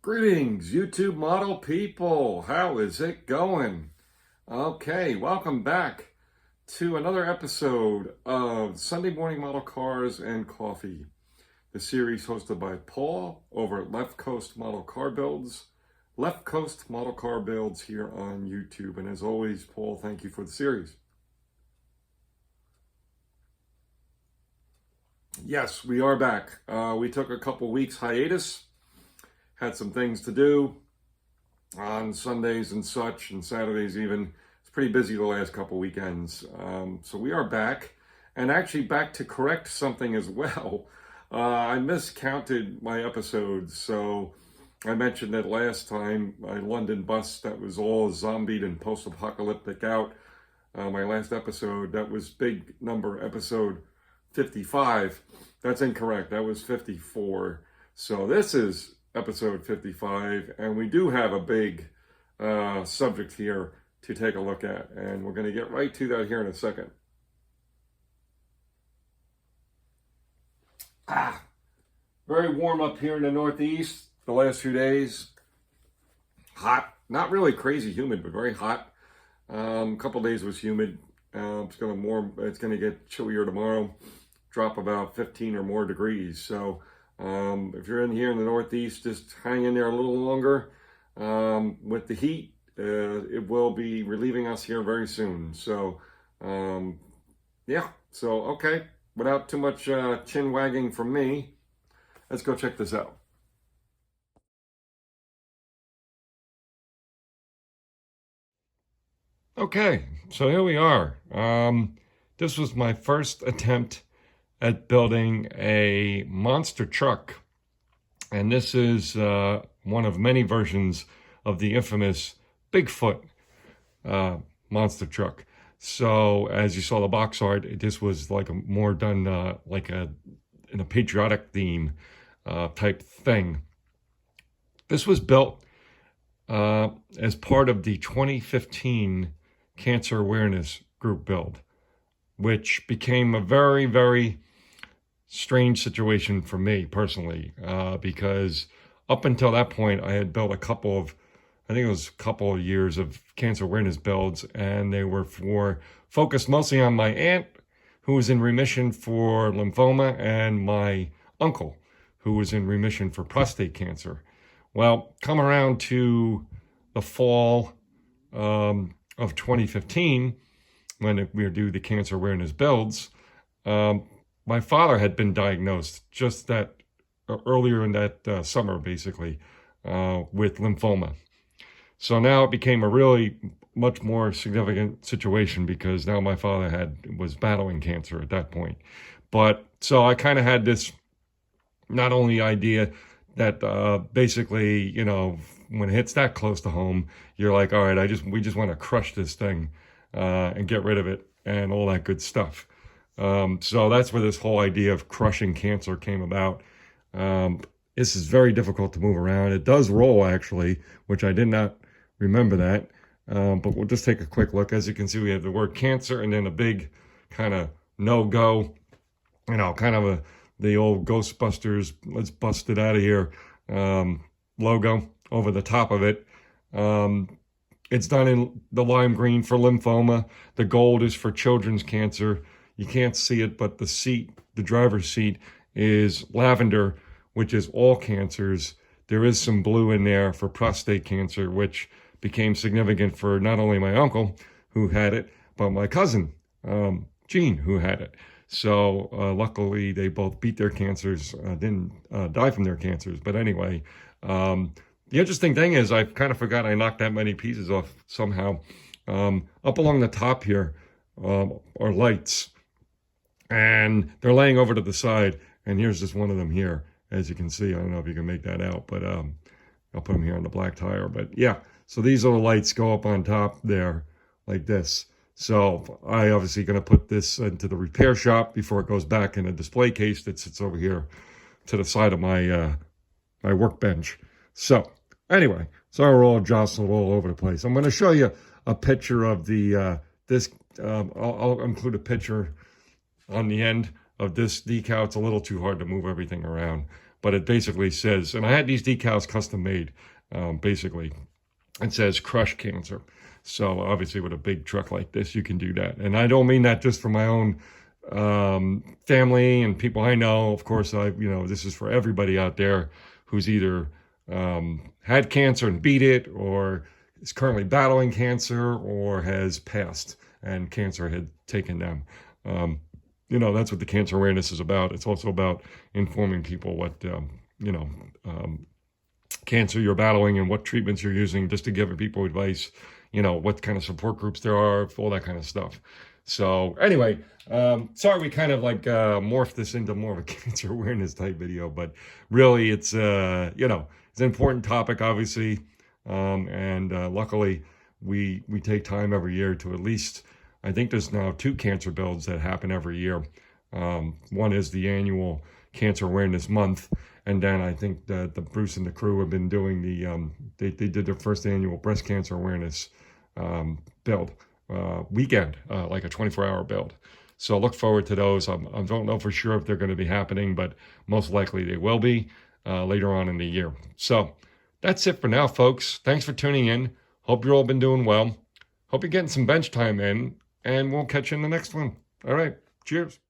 Greetings, YouTube model people. How is it going? Okay, welcome back to another episode of Sunday Morning Model Cars and Coffee, the series hosted by Paul over at Left Coast Model Car Builds. Left Coast Model Car Builds here on YouTube. And as always, Paul, thank you for the series. Yes, we are back. We took a couple weeks hiatus. Had some things to do on Sundays and such, and Saturdays even. It's pretty busy the last couple weekends. So we are back, and actually back to correct something as well. I miscounted my episodes. So I mentioned that last time, my London bus that was all zombied and post-apocalyptic out. My last episode, that was big number episode 55. That's incorrect. That was 54. So this is episode 55, and we do have a big subject here to take a look at, and we're going to get right to that here in a second. Very warm up here in the Northeast the last few days. Hot, not really crazy humid, but very hot. A couple days was humid. It's going to get chillier tomorrow, drop about 15 or more degrees. So if you're in here in the Northeast, just hang in there a little longer. With the heat, it will be relieving us here very soon. So, yeah. So, okay. Without too much chin wagging from me, let's go check this out. Okay. So here we are. This was my first attempt at building a monster truck, and this is one of many versions of the infamous Bigfoot monster truck. So as you saw the box art, this was like a more done in a patriotic theme type thing. This was built as part of the 2015 Cancer Awareness Group build, which became a very, very strange situation for me personally, because up until that point, I had built a couple of years of cancer awareness builds, and they were focused mostly on my aunt, who was in remission for lymphoma, and my uncle, who was in remission for prostate cancer. Well, come around to the fall of 2015, when we do the cancer awareness builds, my father had been diagnosed just that earlier in that summer, basically, with lymphoma. So now it became a really much more significant situation, because now my father was battling cancer at that point. But so I kind of had this not only idea that basically, when it hits that close to home, you're like, all right, we just want to crush this thing and get rid of it and all that good stuff. So that's where this whole idea of crushing cancer came about. This is very difficult to move around. It does roll, actually, which I did not remember that. But we'll just take a quick look. As you can see, we have the word cancer and then a big kind of no-go, kind of the old Ghostbusters, let's bust it out of here, logo over the top of it. It's done in the lime green for lymphoma. The gold is for children's cancer. You can't see it, but the driver's seat, is lavender, which is all cancers. There is some blue in there for prostate cancer, which became significant for not only my uncle, who had it, but my cousin, Gene, who had it. So luckily, they both beat their cancers, didn't die from their cancers. But anyway, the interesting thing is, I kind of forgot I knocked that many pieces off somehow. Up along the top here are lights, and they're laying over to the side. And here's just one of them here, as you can see. I don't know if you can make that out, but I'll put them here on the black tire. But yeah, so these little lights go up on top there like this. So I obviously going to put this into the repair shop before it goes back in a display case that sits over here to the side of my my workbench. So anyway, so we're all jostled all over the place. I'm going to show you a picture of the I'll include a picture on the end of this decal. It's a little too hard to move everything around, but it basically says, and I had these decals custom made, basically. It says crush cancer. So obviously with a big truck like this, you can do that. And I don't mean that just for my own family and people I know. Of course, this is for everybody out there who's either had cancer and beat it, or is currently battling cancer, or has passed and cancer had taken them. That's what the cancer awareness is about. It's also about informing people what, cancer you're battling and what treatments you're using, just to give people advice, what kind of support groups there are, all that kind of stuff. So anyway, sorry we kind of like morphed this into more of a cancer awareness type video, but really it's, it's an important topic, obviously. And luckily we take time every year to at least, I think there's now 2 cancer builds that happen every year. One is the annual Cancer Awareness Month, and then I think that the Bruce and the crew have been doing they did their first annual breast cancer awareness build weekend, like a 24-hour build. So look forward to those. I don't know for sure if they're going to be happening, but most likely they will be later on in the year. So that's it for now, folks. Thanks for tuning in. Hope you've all been doing well. Hope you're getting some bench time in, and we'll catch you in the next one. All right. Cheers.